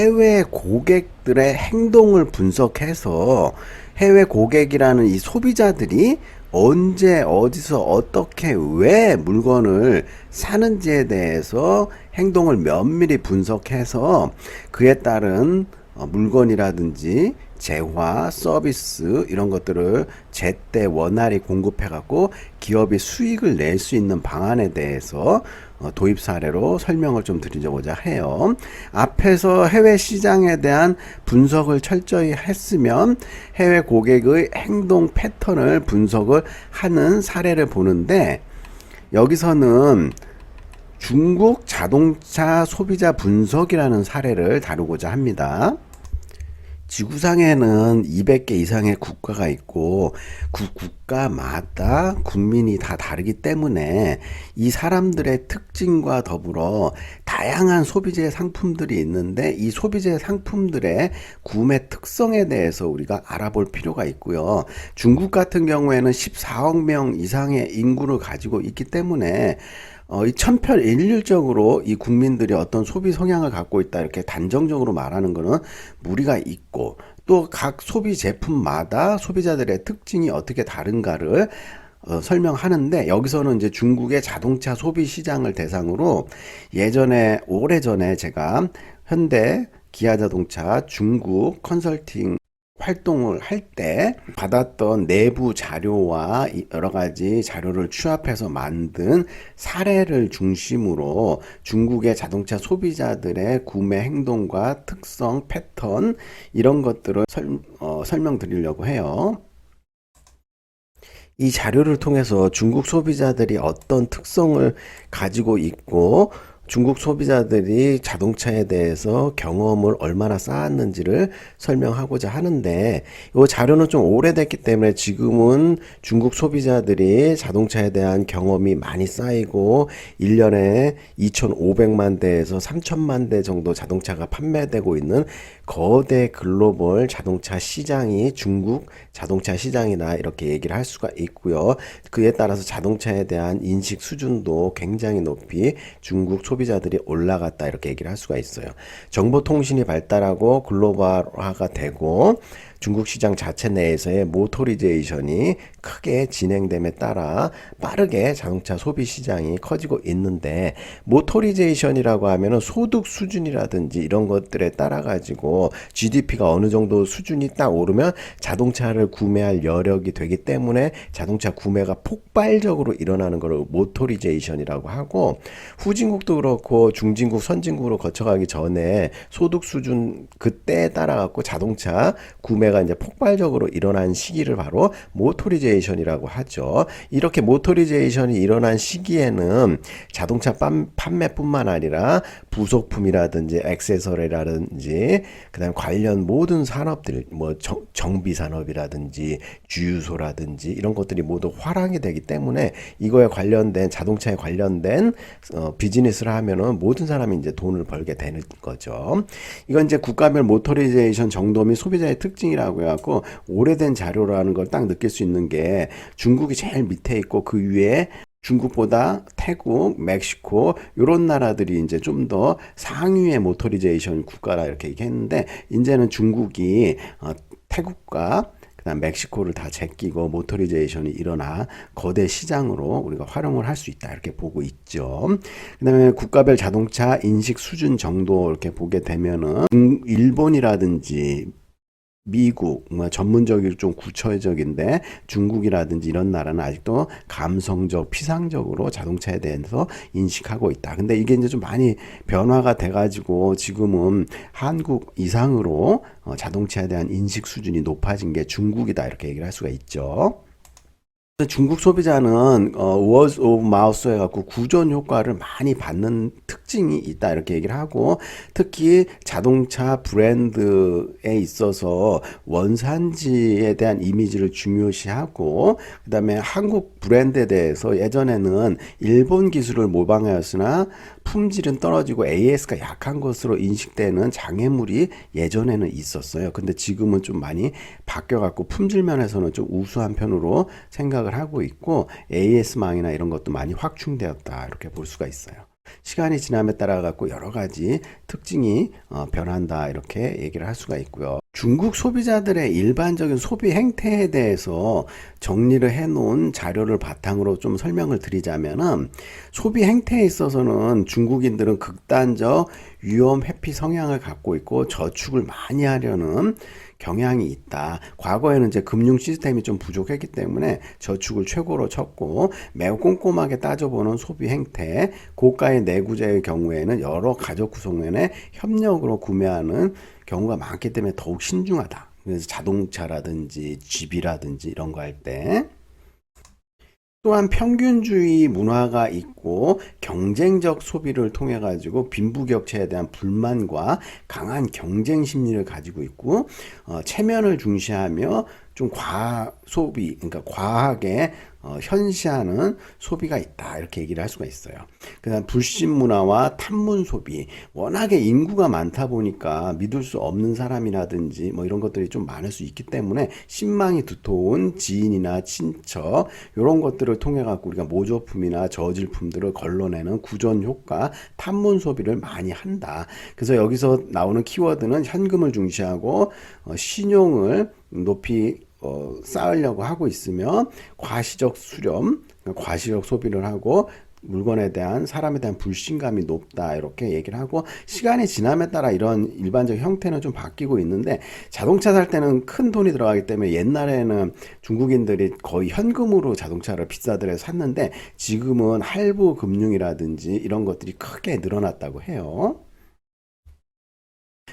해외 고객들의 행동을 분석해서 해외 고객이라는 이 소비자들이 언제, 어디서, 어떻게, 왜 물건을 사는지에 대해서 행동을 면밀히 분석해서 그에 따른 물건이라든지 재화, 서비스 이런 것들을 제때 원활히 공급해 갖고 기업이 수익을 낼 수 있는 방안에 대해서 도입 사례로 설명을 좀 드리고자 해요. 앞에서 해외 시장에 대한 분석을 철저히 했으면 해외 고객의 행동 패턴을 분석을 하는 사례를 보는데, 여기서는 중국 자동차 소비자 분석이라는 사례를 다루고자 합니다. 지구상에는 200개 이상의 국가가 있고 그 국가마다 국민이 다 다르기 때문에 이 사람들의 특징과 더불어 다양한 소비재 상품들이 있는데, 이 소비재 상품들의 구매 특성에 대해서 우리가 알아볼 필요가 있고요. 중국 같은 경우에는 14억 명 이상의 인구를 가지고 있기 때문에 이 천편일률적으로 이 국민들이 어떤 소비 성향을 갖고 있다 이렇게 단정적으로 말하는 것은 무리가 있고, 또 각 소비 제품마다 소비자들의 특징이 어떻게 다른가를 설명하는데, 여기서는 이제 중국의 자동차 소비 시장을 대상으로 예전에 오래전에 제가 현대, 기아자동차, 중국 컨설팅 활동을 할 때 받았던 내부 자료와 여러 가지 자료를 취합해서 만든 사례를 중심으로 중국의 자동차 소비자들의 구매 행동과 특성, 패턴 이런 것들을 설명드리려고 해요. 이 자료를 통해서 중국 소비자들이 어떤 특성을 가지고 있고 중국 소비자들이 자동차에 대해서 경험을 얼마나 쌓았는지를 설명하고자 하는데, 이 자료는 좀 오래됐기 때문에 지금은 중국 소비자들이 자동차에 대한 경험이 많이 쌓이고 1년에 2,500만 대에서 3,000만 대 정도 자동차가 판매되고 있는 거대 글로벌 자동차 시장이 중국 자동차 시장이다 이렇게 얘기를 할 수가 있고요. 그에 따라서 자동차에 대한 인식 수준도 굉장히 높이 중국 소비자들이 올라갔다 이렇게 얘기를 할 수가 있어요. 정보통신이 발달하고 글로벌화가 되고 중국 시장 자체 내에서의 모토리제이션이 크게 진행됨에 따라 빠르게 자동차 소비 시장이 커지고 있는데, 모토리제이션이라고 하면은 소득 수준이라든지 이런 것들에 따라 가지고 GDP가 어느 정도 수준이 딱 오르면 자동차를 구매할 여력이 되기 때문에 자동차 구매가 폭발적으로 일어나는 것을 모토리제이션이라고 하고, 후진국도 그렇고 중진국, 선진국으로 거쳐가기 전에 소득 수준 그때에 따라 갖고 자동차 구매가 이제 폭발적으로 일어난 시기를 바로 모토리제이션이라고 하죠. 이렇게 모토리제이션이 일어난 시기에는 자동차 판매뿐만 아니라 부속품이라든지 액세서리라든지 그다음 관련 모든 산업들, 뭐 정비 산업이라든지 주유소라든지 이런 것들이 모두 화랑이 되기 때문에 이거에 관련된 자동차에 관련된 비즈니스를 하면은 모든 사람이 이제 돈을 벌게 되는 거죠. 이건 이제 국가별 모토리제이션 정도 및 소비자의 특징이라고 해갖고 오래된 자료라는 걸 딱 느낄 수 있는 게, 중국이 제일 밑에 있고 그 위에 중국보다 태국, 멕시코 이런 나라들이 이제 좀 더 상위의 모토리제이션 국가라 이렇게 얘기했는데, 이제는 중국이 태국과 그다음 멕시코를 다 제끼고 모토리제이션이 일어나 거대 시장으로 우리가 활용을 할 수 있다 이렇게 보고 있죠. 그다음에 국가별 자동차 인식 수준 정도 이렇게 보게 되면은 일본이라든지 미국, 전문적이고 좀 구체적인데 중국이라든지 이런 나라는 아직도 감성적, 피상적으로 자동차에 대해서 인식하고 있다. 근데 이게 이제 좀 많이 변화가 돼가지고 지금은 한국 이상으로 자동차에 대한 인식 수준이 높아진 게 중국이다 이렇게 얘기를 할 수가 있죠. 중국 소비자는 word of mouth 해갖고 구전 효과를 많이 받는 특징이 있다 이렇게 얘기를 하고, 특히 자동차 브랜드에 있어서 원산지에 대한 이미지를 중요시하고, 그 다음에 한국 브랜드에 대해서 예전에는 일본 기술을 모방하였으나 품질은 떨어지고 AS가 약한 것으로 인식되는 장애물이 예전에는 있었어요. 근데 지금은 좀 많이 바뀌어갖고 품질 면에서는 좀 우수한 편으로 생각을 하고 있고 AS망이나 이런 것도 많이 확충되었다 이렇게 볼 수가 있어요. 시간이 지남에 따라 갖고 여러 가지 특징이 변한다 이렇게 얘기를 할 수가 있고요. 중국 소비자들의 일반적인 소비 행태에 대해서 정리를 해 놓은 자료를 바탕으로 좀 설명을 드리자면은, 소비 행태에 있어서는 중국인들은 극단적 위험 회피 성향을 갖고 있고 저축을 많이 하려는 경향이 있다. 과거에는 이제 금융 시스템이 좀 부족했기 때문에 저축을 최고로 쳤고, 매우 꼼꼼하게 따져보는 소비 행태, 고가의 내구재의 경우에는 여러 가족 구성원의 협력으로 구매하는 경우가 많기 때문에 더욱 신중하다. 그래서 자동차라든지 집이라든지 이런 거 할 때. 또한 평균주의 문화가 있고 경쟁적 소비를 통해 가지고 빈부격차에 대한 불만과 강한 경쟁 심리를 가지고 있고, 체면을 중시하며 좀 과소비, 그러니까 과하게 현시하는 소비가 있다 이렇게 얘기를 할 수가 있어요. 그다음 불신 문화와 탐문 소비, 워낙에 인구가 많다 보니까 믿을 수 없는 사람이라든지 뭐 이런 것들이 좀 많을 수 있기 때문에 신망이 두터운 지인이나 친척 이런 것들을 통해 갖고 우리가 모조품이나 저질품들을 걸러내는 구전 효과, 탐문 소비를 많이 한다. 그래서 여기서 나오는 키워드는 현금을 중시하고 신용을 높이 쌓으려고 하고 있으며, 과시적 수렴, 그러니까 과시적 소비를 하고 물건에 대한, 사람에 대한 불신감이 높다 이렇게 얘기를 하고, 시간이 지남에 따라 이런 일반적 형태는 좀 바뀌고 있는데, 자동차 살 때는 큰 돈이 들어가기 때문에 옛날에는 중국인들이 거의 현금으로 자동차를 비싸들여 샀는데, 지금은 할부 금융이라든지 이런 것들이 크게 늘어났다고 해요.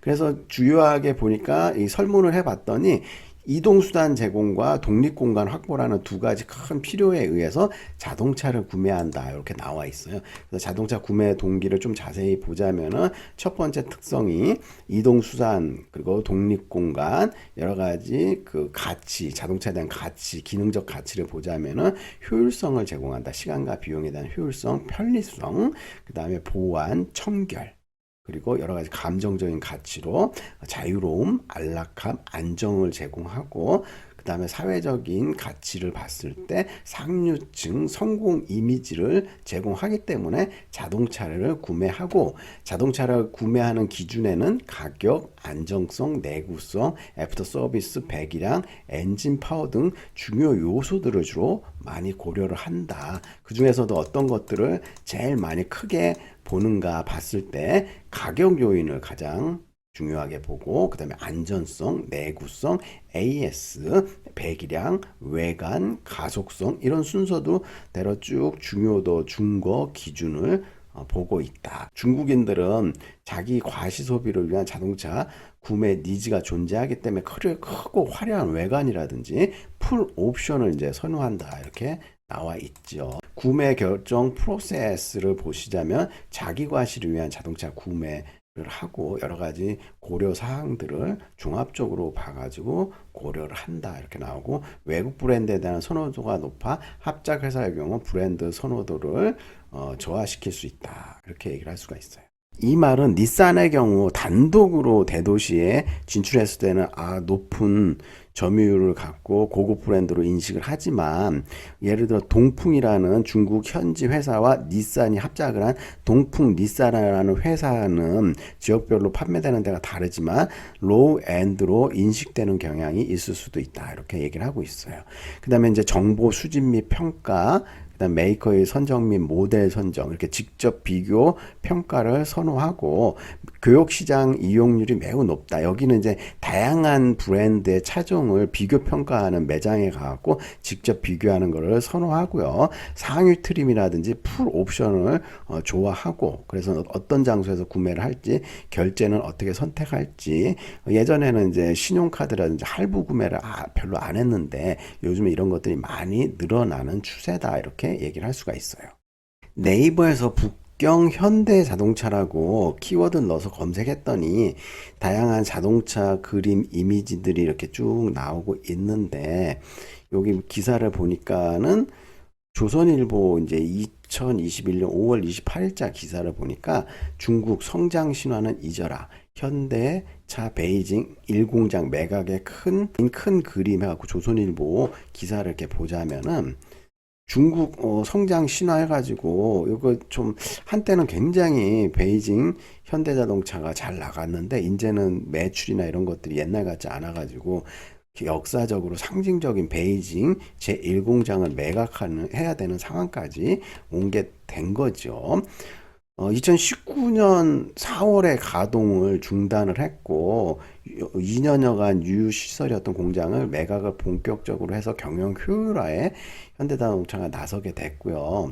그래서 주요하게 보니까 이 설문을 해봤더니, 이동수단 제공과 독립공간 확보라는 두 가지 큰 필요에 의해서 자동차를 구매한다 이렇게 나와 있어요. 그래서 자동차 구매 동기를 좀 자세히 보자면은, 첫 번째 특성이 이동수단, 그리고 독립공간, 여러 가지 그 가치, 자동차에 대한 가치, 기능적 가치를 보자면은 효율성을 제공한다. 시간과 비용에 대한 효율성, 편리성, 그 다음에 보안, 청결, 그리고 여러 가지 감정적인 가치로 자유로움, 안락함, 안정을 제공하고, 그 다음에 사회적인 가치를 봤을 때 상류층 성공 이미지를 제공하기 때문에 자동차를 구매하고, 자동차를 구매하는 기준에는 가격, 안정성, 내구성, 애프터 서비스, 배기량, 엔진 파워 등 중요 요소들을 주로 많이 고려를 한다. 그 중에서도 어떤 것들을 제일 많이 크게 보는가 봤을 때 가격 요인을 가장 중요하게 보고, 그 다음에 안전성, 내구성, AS, 배기량, 외관, 가속성 이런 순서도 대로 쭉 중요도, 중거 기준을 보고 있다. 중국인들은 자기 과시 소비를 위한 자동차 구매 니즈가 존재하기 때문에 크고 화려한 외관이라든지 풀 옵션을 이제 선호한다 이렇게 나와 있죠. 구매 결정 프로세스를 보시자면, 자기 과시를 위한 자동차 구매를 하고 여러 가지 고려 사항들을 종합적으로 봐가지고 고려를 한다 이렇게 나오고, 외국 브랜드에 대한 선호도가 높아 합작 회사의 경우 브랜드 선호도를 저하시킬 수 있다 이렇게 얘기를 할 수가 있어요. 이 말은 닛산의 경우 단독으로 대도시에 진출했을 때는 높은 점유율을 갖고 고급 브랜드로 인식을 하지만, 예를 들어 동풍이라는 중국 현지 회사와 닛산이 합작을 한 동풍 닛산이라는 회사는 지역별로 판매되는 데가 다르지만 로우 엔드로 인식되는 경향이 있을 수도 있다 이렇게 얘기를 하고 있어요. 그 다음에 이제 정보 수집 및 평가, 그다음 메이커의 선정 및 모델 선정, 이렇게 직접 비교 평가를 선호하고, 교육시장 이용률이 매우 높다. 여기는 이제 다양한 브랜드의 차종을 비교 평가하는 매장에 가고 직접 비교하는 것을 선호하고요. 상위 트림이라든지 풀 옵션을 좋아하고, 그래서 어떤 장소에서 구매를 할지, 결제는 어떻게 선택할지, 예전에는 이제 신용카드라든지 할부 구매를 별로 안 했는데 요즘에 이런 것들이 많이 늘어나는 추세다 이렇게 얘기를 할 수가 있어요. 네이버에서 북경 현대 자동차라고 키워드를 넣어서 검색했더니 다양한 자동차 그림 이미지들이 이렇게 쭉 나오고 있는데, 여기 기사를 보니까는 조선일보 이제 2021년 5월 28일자 기사를 보니까, 중국 성장 신화는 잊어라, 현대차 베이징 1공장 매각의 큰 그림 해갖고 조선일보 기사를 이렇게 보자면은, 중국 성장 신화해가지고 이거 좀 한때는 굉장히 베이징 현대자동차가 잘 나갔는데 이제는 매출이나 이런 것들이 옛날 같지 않아가지고 역사적으로 상징적인 베이징 제1공장을 매각하는 해야 되는 상황까지 온 게 된 거죠. 2019년 4월에 가동을 중단을 했고 2년여간 유휴시설이었던 공장을 매각을 본격적으로 해서 경영 효율화에 현대자동차가 나서게 됐고요.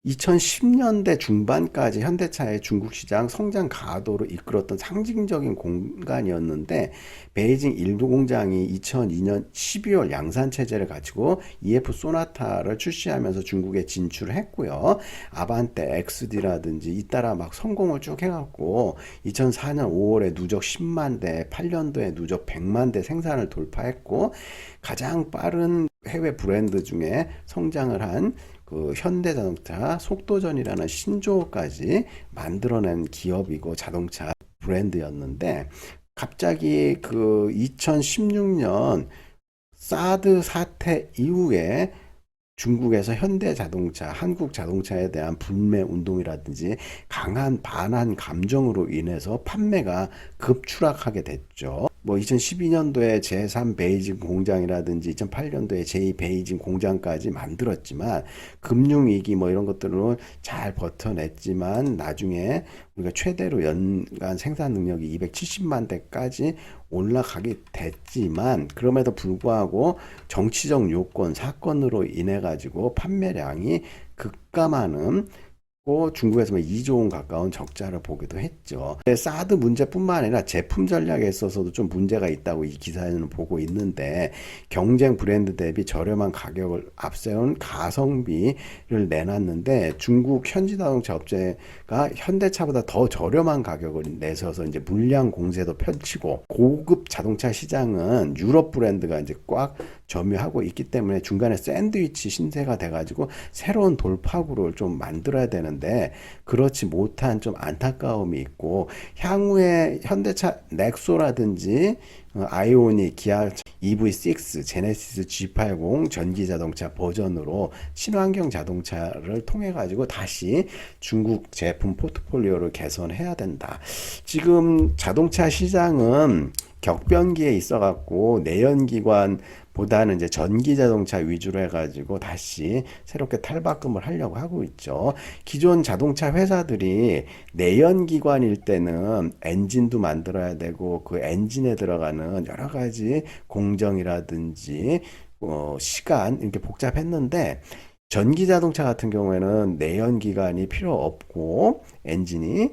2010년대 중반까지 현대차의 중국 시장 성장 가도를 이끌었던 상징적인 공간이었는데 베이징 1부 공장이 2002년 12월 양산 체제를 갖추고 EF 소나타를 출시하면서 중국에 진출했고요. 아반떼 XD라든지 잇따라 막 성공을 쭉 해갖고 2004년 5월에 누적 10만 대, 8년도에 누적 100만 대 생산을 돌파했고 가장 빠른 해외 브랜드 중에 성장을 한 그 현대자동차 속도전이라는 신조어까지 만들어낸 기업이고 자동차 브랜드였는데 갑자기 그 2016년 사드 사태 이후에 중국에서 현대자동차, 한국 자동차에 대한 불매 운동이라든지 강한 반한 감정으로 인해서 판매가 급추락하게 됐죠. 뭐 2012년도에 제3 베이징 공장이라든지 2008년도에 제2 베이징 공장까지 만들었지만 금융위기 뭐 이런 것들은 잘 버텨냈지만 나중에 우리가 최대로 연간 생산 능력이 270만 대까지 올라가게 됐지만 그럼에도 불구하고 정치적 요건, 사건으로 인해 가지고 판매량이 급감하는 중국에서 2조 원 가까운 적자를 보기도 했죠. 사드 문제뿐만 아니라 제품 전략에 있어서도 좀 문제가 있다고 이 기사에는 보고 있는데 경쟁 브랜드 대비 저렴한 가격을 앞세운 가성비를 내놨는데 중국 현지자동차 업체가 현대차보다 더 저렴한 가격을 내서서 이제 물량 공세도 펼치고 고급 자동차 시장은 유럽 브랜드가 이제 꽉 점유하고 있기 때문에 중간에 샌드위치 신세가 돼가지고 새로운 돌파구를 좀 만들어야 되는데 그렇지 못한 좀 안타까움이 있고 향후에 현대차 넥소라든지 아이오닉, 기아 EV6, 제네시스 G80 전기 자동차 버전으로 친환경 자동차를 통해 가지고 다시 중국 제품 포트폴리오를 개선해야 된다. 지금 자동차 시장은 격변기에 있어 갖고 내연기관 보다는 이제 전기 자동차 위주로 해가지고 다시 새롭게 탈바꿈을 하려고 하고 있죠. 기존 자동차 회사들이 내연기관일 때는 엔진도 만들어야 되고 그 엔진에 들어가는 여러 가지 공정이라든지 시간 이렇게 복잡했는데 전기 자동차 같은 경우에는 내연기관이 필요 없고 엔진이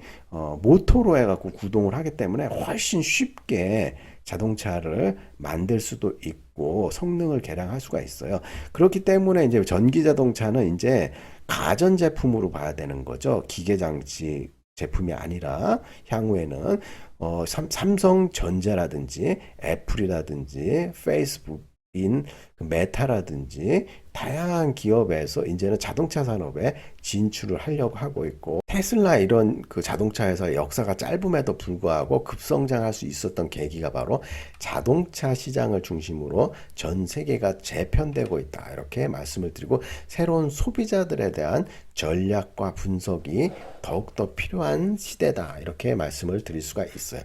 모터로 해갖고 구동을 하기 때문에 훨씬 쉽게 자동차를 만들 수도 있고 성능을 개량할 수가 있어요. 그렇기 때문에 이제 전기 자동차는 이제 가전 제품으로 봐야 되는 거죠. 기계 장치 제품이 아니라 향후에는 삼성전자라든지 애플이라든지 페이스북 인 메타라든지 다양한 기업에서 이제는 자동차 산업에 진출을 하려고 하고 있고 테슬라 이런 그 자동차 회사의 역사가 짧음에도 불구하고 급성장할 수 있었던 계기가 바로 자동차 시장을 중심으로 전 세계가 재편되고 있다 이렇게 말씀을 드리고 새로운 소비자들에 대한 전략과 분석이 더욱더 필요한 시대다 이렇게 말씀을 드릴 수가 있어요.